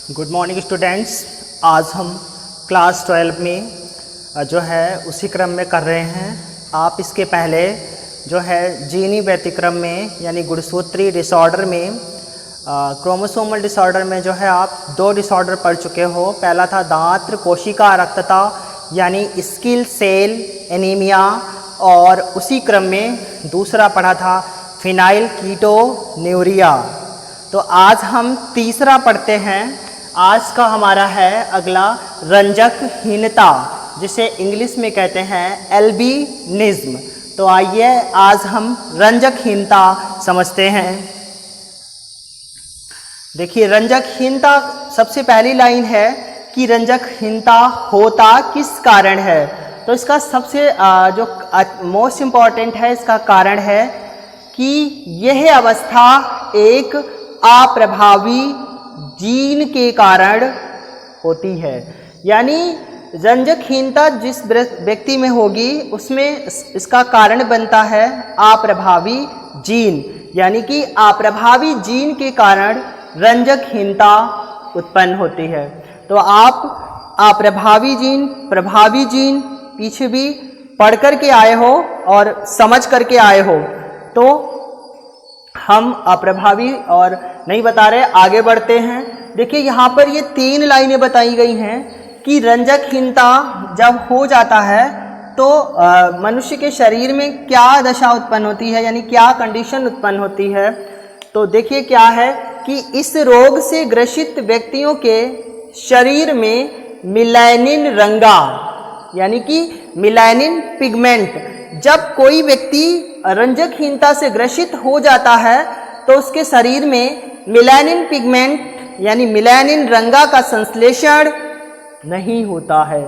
Good morning students. आज हम class 12 में जो है उसी क्रम में कर रहे हैं। आप इसके पहले जो है जीनी व्यतिक्रम में यानी गुणसूत्रीय डिसऑर्डर में क्रोमोसोमल डिसऑर्डर में जो है आप 2 डिसऑर्डर पढ़ चुके हो। पहला था दांत्र कोशिका रक्तता यानी स्किल सेल एनीमिया, और उसी क्रम में दूसरा पढ़ा था फिनाइल कीटोन्यूरिया। तो आज हम तीसरा पढ़ते हैं। आज का हमारा है अगला रंजकहीनता, जिसे इंग्लिश में कहते हैं एल्बिनिज्म। तो आइए आज हम रंजकहीनता समझते हैं। देखिए, रंजकहीनता सबसे पहली लाइन है कि रंजकहीनता होता किस कारण है। तो इसका सबसे जो मोस्ट इम्पॉर्टेंट है, इसका कारण है कि यह अवस्था एक अप्रभावी जीन के कारण होती है। यानी रंजकहीनता जिस व्यक्ति में होगी उसमें इसका कारण बनता है अप्रभावी जीन, यानी कि अप्रभावी जीन के कारण रंजकहीनता उत्पन्न होती है। तो आप अप्रभावी जीन, प्रभावी जीन पीछे भी पढ़ कर के आए हो और समझ करके आए हो, तो हम अप्रभावी और नहीं बता रहे, आगे बढ़ते हैं। देखिए, यहाँ पर ये 3 लाइनें बताई गई हैं कि रंजकहीनता जब हो जाता है तो मनुष्य के शरीर में क्या दशा उत्पन्न होती है, यानी क्या कंडीशन उत्पन्न होती है। तो देखिए क्या है कि इस रोग से ग्रसित व्यक्तियों के शरीर में मिलानिन रंगा यानी कि मिलानिन पिगमेंट, जब कोई व्यक्ति रंजकहीनता से ग्रसित हो जाता है तो उसके शरीर में मिलानिन पिगमेंट यानी मिलानिन रंगा का संश्लेषण नहीं होता है,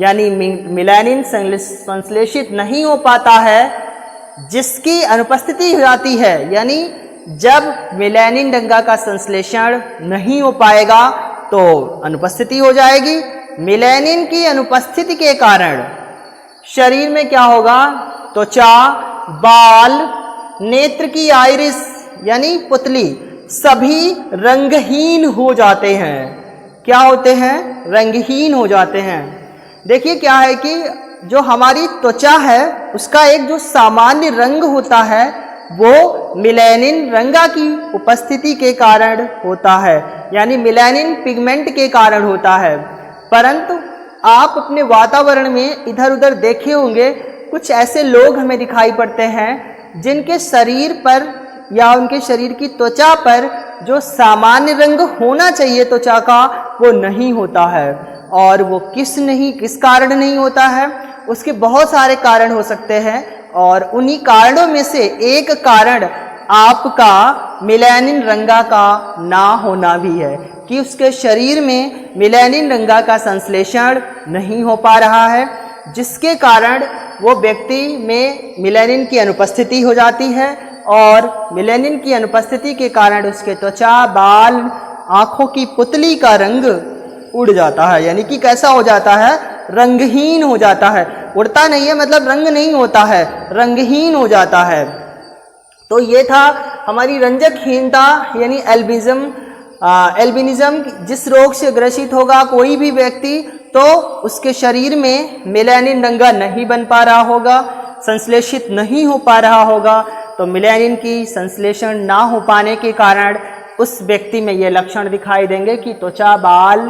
यानी मिलानिन संश्लेषित नहीं हो पाता है, जिसकी अनुपस्थिति हो जाती है। यानी जब मिलानिन रंगा का संश्लेषण नहीं हो पाएगा तो अनुपस्थिति हो जाएगी। मिलानिन की अनुपस्थिति के कारण शरीर में क्या होगा, त्वचा, बाल, नेत्र की आइरिस यानी पुतली सभी रंगहीन हो जाते हैं। क्या होते हैं? रंगहीन हो जाते हैं। देखिए क्या है कि जो हमारी त्वचा है उसका एक जो सामान्य रंग होता है वो मिलानिन रंगा की उपस्थिति के कारण होता है, यानी मिलानिन पिगमेंट के कारण होता है। परंतु आप अपने वातावरण में इधर उधर देखे होंगे, कुछ ऐसे लोग हमें दिखाई पड़ते हैं जिनके शरीर पर या उनके शरीर की त्वचा पर जो सामान्य रंग होना चाहिए त्वचा का, वो नहीं होता है। और वो किस कारण नहीं होता है, उसके बहुत सारे कारण हो सकते हैं, और उन्हीं कारणों में से एक कारण आपका मिलानिन रंगा का ना होना भी है कि उसके शरीर में मिलानिन रंगा का संश्लेषण नहीं हो पा रहा है, जिसके कारण वो व्यक्ति में मिलानिन की अनुपस्थिति हो जाती है, और मिलानिन की अनुपस्थिति के कारण उसके त्वचा, बाल, आंखों की पुतली का रंग उड़ जाता है। यानी कि कैसा हो जाता है? रंगहीन हो जाता है। उड़ता नहीं है मतलब रंग नहीं होता है, रंगहीन हो जाता है। तो ये था हमारी रंजकहीनता यानी एल्बिनिज्म। जिस रोग से ग्रसित होगा कोई भी व्यक्ति तो उसके शरीर में मिलानिन रंगा नहीं बन पा रहा होगा, संश्लेषित नहीं हो पा रहा होगा। तो मिलानिन की संश्लेषण ना हो पाने के कारण उस व्यक्ति में ये लक्षण दिखाई देंगे कि त्वचा, बाल,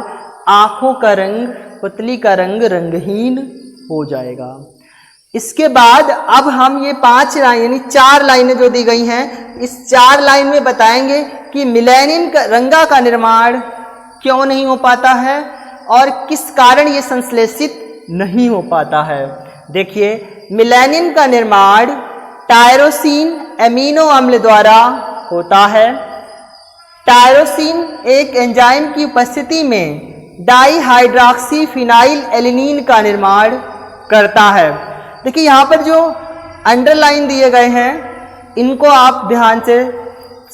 आंखों का रंग, पुतली का रंग रंगहीन हो जाएगा। इसके बाद अब हम ये 5 लाइन यानी 4 लाइनें जो दी गई हैं, इस 4 लाइन में बताएंगे कि मिलानिन रंगा का निर्माण क्यों नहीं हो पाता है और किस कारण ये संश्लेषित नहीं हो पाता है। देखिए, मिलानिन का निर्माण टायरोसिन एमिनो अम्ल द्वारा होता है। टायरोसिन एक एंजाइम की उपस्थिति में डाईहाइड्रॉक्सी फिनाइल एलिनीन का निर्माण करता है। देखिए, यहाँ पर जो अंडरलाइन दिए गए हैं इनको आप ध्यान से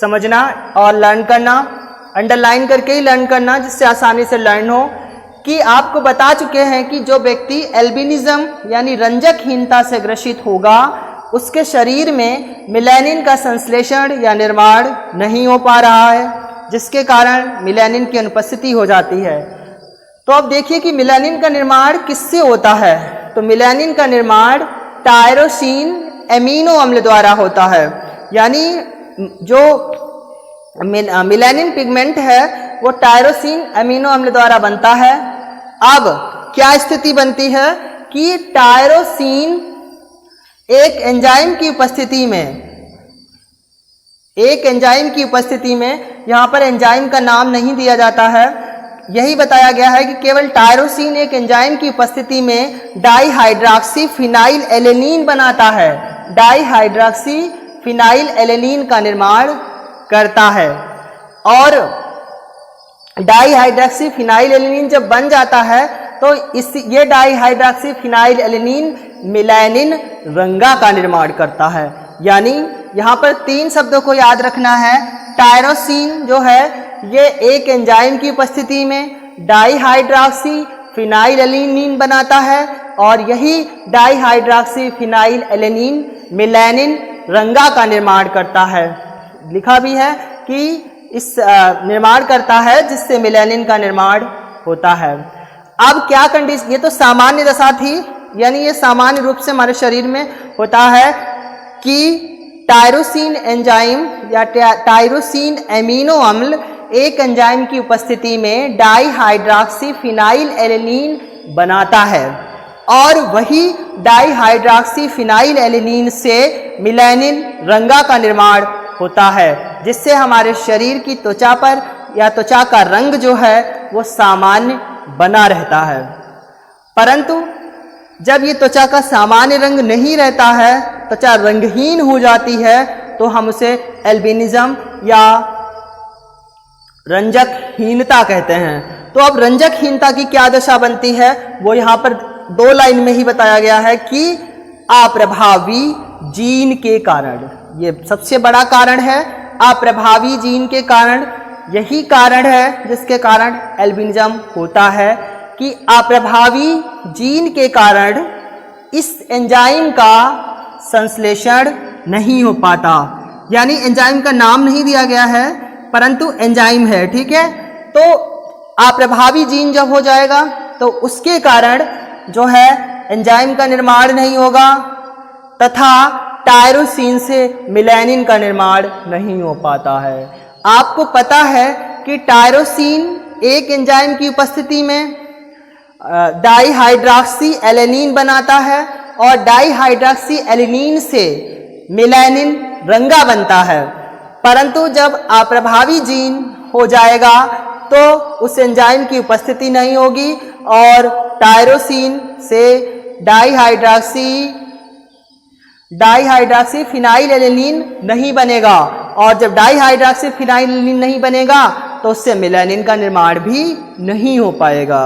समझना और लर्न करना, अंडरलाइन करके ही लर्न करना, जिससे आसानी से लर्न हो। कि आपको बता चुके हैं कि जो व्यक्ति एल्बिनिज्म यानी रंजकहीनता से ग्रसित होगा उसके शरीर में मिलानिन का संश्लेषण या निर्माण नहीं हो पा रहा है, जिसके कारण मिलेनिन की अनुपस्थिति हो जाती है। तो अब देखिए कि मिलेनिन का निर्माण किससे होता है। तो मिलेनिन का निर्माण टायरोसिन एमिनो अम्ल द्वारा होता है, यानी जो मिलेनिन पिगमेंट है वो टायरोसिन एमिनो अम्ल द्वारा बनता है। अब क्या स्थिति बनती है कि टायरोसिन एक एंजाइम की उपस्थिति में यहाँ पर एंजाइम का नाम नहीं दिया जाता है, यही बताया गया है कि केवल टायरोसिन एक एंजाइम की उपस्थिति में डाईहाइड्रॉक्सी फिनाइल एलेनिन बनाता है, डाईहाइड्रॉक्सी फिनाइल एलेनिन का निर्माण करता है। और डाईहाइड्रॉक्सी फिनाइल एलेनिन जब बन जाता है तो ये डाईहाइड्रॉक्सी फिनाइल एलेनिन मिलेनिन रंगा का निर्माण करता है। यानी यहाँ पर 3 शब्दों को याद रखना है। टायरोसिन जो है ये एक एंजाइम की उपस्थिति में डाईहाइड्रॉक्सी फिनाइल एलेनिन बनाता है और यही डाईहाइड्रॉक्सी फिनाइल एलेनिन मिलेनिन रंगा का निर्माण करता है। लिखा भी है कि इस निर्माण करता है जिससे मिलेनिन का निर्माण होता है। अब क्या कंडीशन, ये तो सामान्य दशा थी, यानी ये सामान्य रूप से हमारे शरीर में होता है कि टायरोसिन एंजाइम या टायरोसिन एमिनो अम्ल एक एंजाइम की उपस्थिति में डाईहाइड्रॉक्सी फिनाइल एलेनिन बनाता है और वही डाईहाइड्रॉक्सी फिनाइल एलेनिन से मिलेनिन रंगा का निर्माण होता है, जिससे हमारे शरीर की त्वचा पर या त्वचा का रंग जो है वो सामान्य बना रहता है। परंतु जब ये त्वचा का सामान्य रंग नहीं रहता है, त्वचा रंगहीन हो जाती है, तो हम उसे एल्बिनिज्म या रंजकहीनता कहते हैं। तो अब रंजकहीनता की क्या दशा बनती है वो यहाँ पर 2 लाइन में ही बताया गया है कि अप्रभावी जीन के कारण, ये सबसे बड़ा कारण है, अप्रभावी जीन के कारण। यही कारण है जिसके कारण एल्बिनिज्म होता है कि अप्रभावी जीन के कारण इस एंजाइम का संश्लेषण नहीं हो पाता, यानी एंजाइम का नाम नहीं दिया गया है परंतु एंजाइम है, ठीक है। तो अप्रभावी जीन जब हो जाएगा तो उसके कारण जो है एंजाइम का निर्माण नहीं होगा तथा टायरोसिन से मिलेनिन का निर्माण नहीं हो पाता है। आपको पता है कि टायरोसिन एक एंजाइम की उपस्थिति में डाईहाइड्रॉक्सी एलेनिन बनाता है और डाईहाइड्रॉक्सी एलेनिन से मिलेनिन रंगा बनता है, परंतु जब अप्रभावी जीन हो जाएगा तो उस एंजाइम की उपस्थिति नहीं होगी और टायरोसिन से डाईहाइड्रॉक्सी फिनाइल एलेनिन नहीं बनेगा और जब डाईहाइड्रॉक्सी फिनाइल एलेनिन नहीं बनेगा तो उससे मिलेनिन का निर्माण भी नहीं हो पाएगा।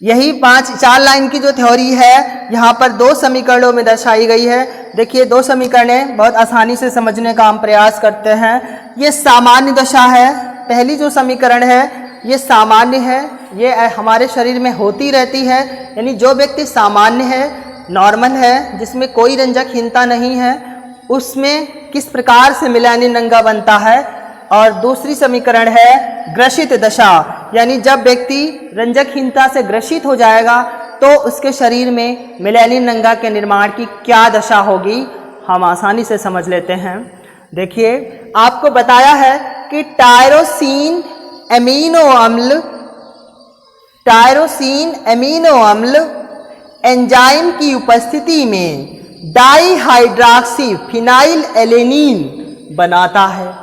यही 4 लाइन की जो थ्योरी है यहाँ पर 2 समीकरणों में दर्शाई गई है। देखिए 2 समीकरणें बहुत आसानी से समझने का हम प्रयास करते हैं। ये सामान्य दशा है, पहली जो समीकरण है ये सामान्य है, ये हमारे शरीर में होती रहती है, यानी जो व्यक्ति सामान्य है, नॉर्मल है, जिसमें कोई रंजकहीनता नहीं है, उसमें किस प्रकार से मिलेनिन रंगा बनता है। और दूसरी समीकरण है ग्रसित दशा, यानी जब व्यक्ति रंजकहीनता से ग्रसित हो जाएगा तो उसके शरीर में मिलेनिन रंगा के निर्माण की क्या दशा होगी, हम आसानी से समझ लेते हैं। देखिए आपको बताया है कि टायरोसिन एमिनो अम्ल एंजाइम की उपस्थिति में डाईहाइड्रॉक्सी फिनाइल एलेनिन बनाता है।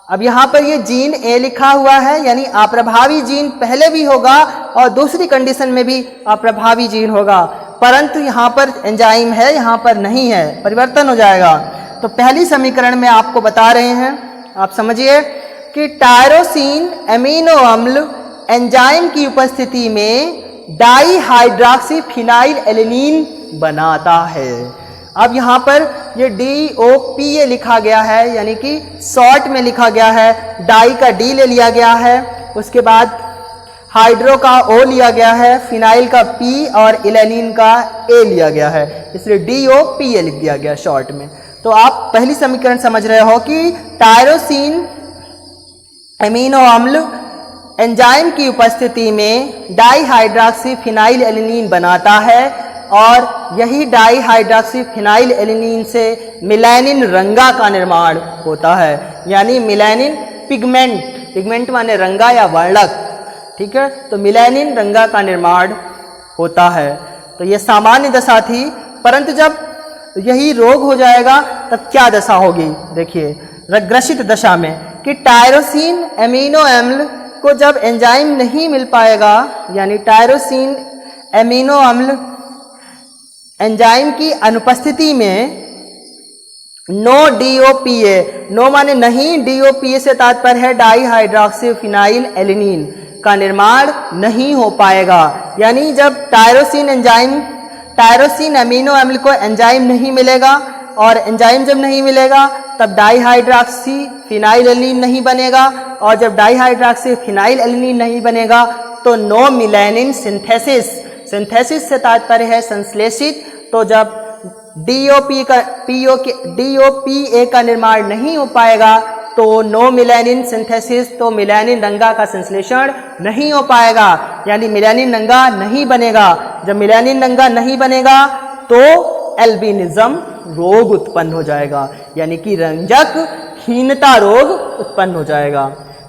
अब यहाँ पर ये जीन ए लिखा हुआ है, यानी अप्रभावी जीन पहले भी होगा और दूसरी कंडीशन में भी अप्रभावी जीन होगा, परंतु यहाँ पर एंजाइम है, यहाँ पर नहीं है, परिवर्तन हो जाएगा। तो पहली समीकरण में आपको बता रहे हैं, आप समझिए कि टायरोसिन एमिनो अम्ल एंजाइम की उपस्थिति में डाईहाइड्रॉक्सी फिनाइल एलेनिन बनाता है। अब यहाँ पर ये DOPA लिखा गया है, यानी कि शॉर्ट में लिखा गया है, डाई का D ले लिया गया है, उसके बाद हाइड्रो का O लिया गया है, फिनाइल का P और इलेनिन का A लिया गया है, इसलिए DOPA लिख दिया गया शॉर्ट में। तो आप पहली समीकरण समझ रहे हो कि टायरोसिन एमिनो अम्ल एंजाइम की उपस्थिति में डाईहाइड्रॉक्सीफिनाइल एलिनीन बनाता है और यही डाईहाइड्रॉक्सीफिनाइल एलिनीन से मिलेनिन रंगा का निर्माण होता है, यानी मिलेनिन पिगमेंट, पिगमेंट माने रंगा या वर्णक, ठीक है। तो मिलेनिन रंगा का निर्माण होता है। तो ये सामान्य दशा थी, परंतु जब यही रोग हो जाएगा तब क्या दशा होगी, देखिए ग्रसित दशा में कि टायरोसिन एमिनो अम्ल को जब एंजाइम नहीं मिल पाएगा, यानी टायरोसिन एमिनो अम्ल एंजाइम की अनुपस्थिति में नो DOPA, नो माने नहीं, DOPA से तात्पर्य है डाईहाइड्रॉक्सीफिनाइल एलिनीन का निर्माण नहीं हो पाएगा। यानी जब टायरोसिन एंजाइम, टायरोसिन अमीनो अम्ल को एंजाइम नहीं मिलेगा और एंजाइम जब नहीं मिलेगा तब डाईहाइड्रॉक्सीफिनाइल एलिनीन नहीं बनेगा, और जब डाईहाइड्रॉक्सीफिनाइल एलिनीन नहीं बनेगा तो नो मिलेनिन सिंथेसिस, सिंथेसिस से तात्पर्य है संश्लेषित। तो जब DOPA का निर्माण नहीं हो पाएगा तो नो मिलेनिन सिंथेसिस, तो मिलेनिन रंगा का संश्लेषण नहीं हो पाएगा, यानी मिलेनिन रंगा नहीं बनेगा। जब मिलेनिन रंगा नहीं बनेगा तो एल्बिनिज्म रोग उत्पन्न हो जाएगा, यानी कि रंजकहीनता रोग उत्पन्न हो जाएगा।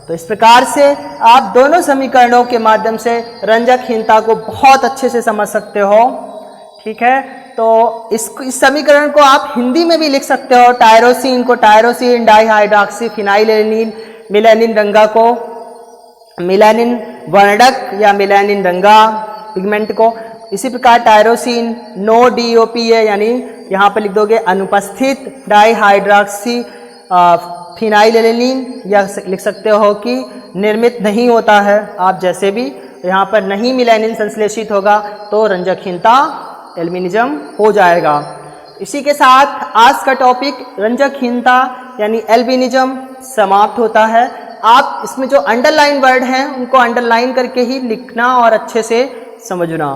तो इस प्रकार से आप दोनों समीकरणों के माध्यम से रंजकहीनता को बहुत अच्छे से समझ सकते हो, ठीक है। तो इस समीकरण को आप हिंदी में भी लिख सकते हो, टायरोसिन को टायरोसिन डाईहाइड्रॉक्सीफिनाइल एलिनीन, मिलेनिन रंगा को मिलेनिन वर्णक या मिलेनिन रंगा पिगमेंट को, इसी प्रकार टायरोसिन नो DOPA, यानी यहाँ पर लिख दोगे अनुपस्थित डाईहाइड्रॉक्सी फिनाइल एलिनीन, या लिख सकते हो कि निर्मित नहीं होता है, आप जैसे भी यहाँ पर नहीं मिलेनिन संश्लेषित होगा तो रंजकहीनता एल्बिनिज्म हो जाएगा। इसी के साथ आज का टॉपिक रंजकहीनता यानी एल्बिनिज्म समाप्त होता है। आप इसमें जो अंडरलाइन वर्ड हैं उनको अंडरलाइन करके ही लिखना और अच्छे से समझना।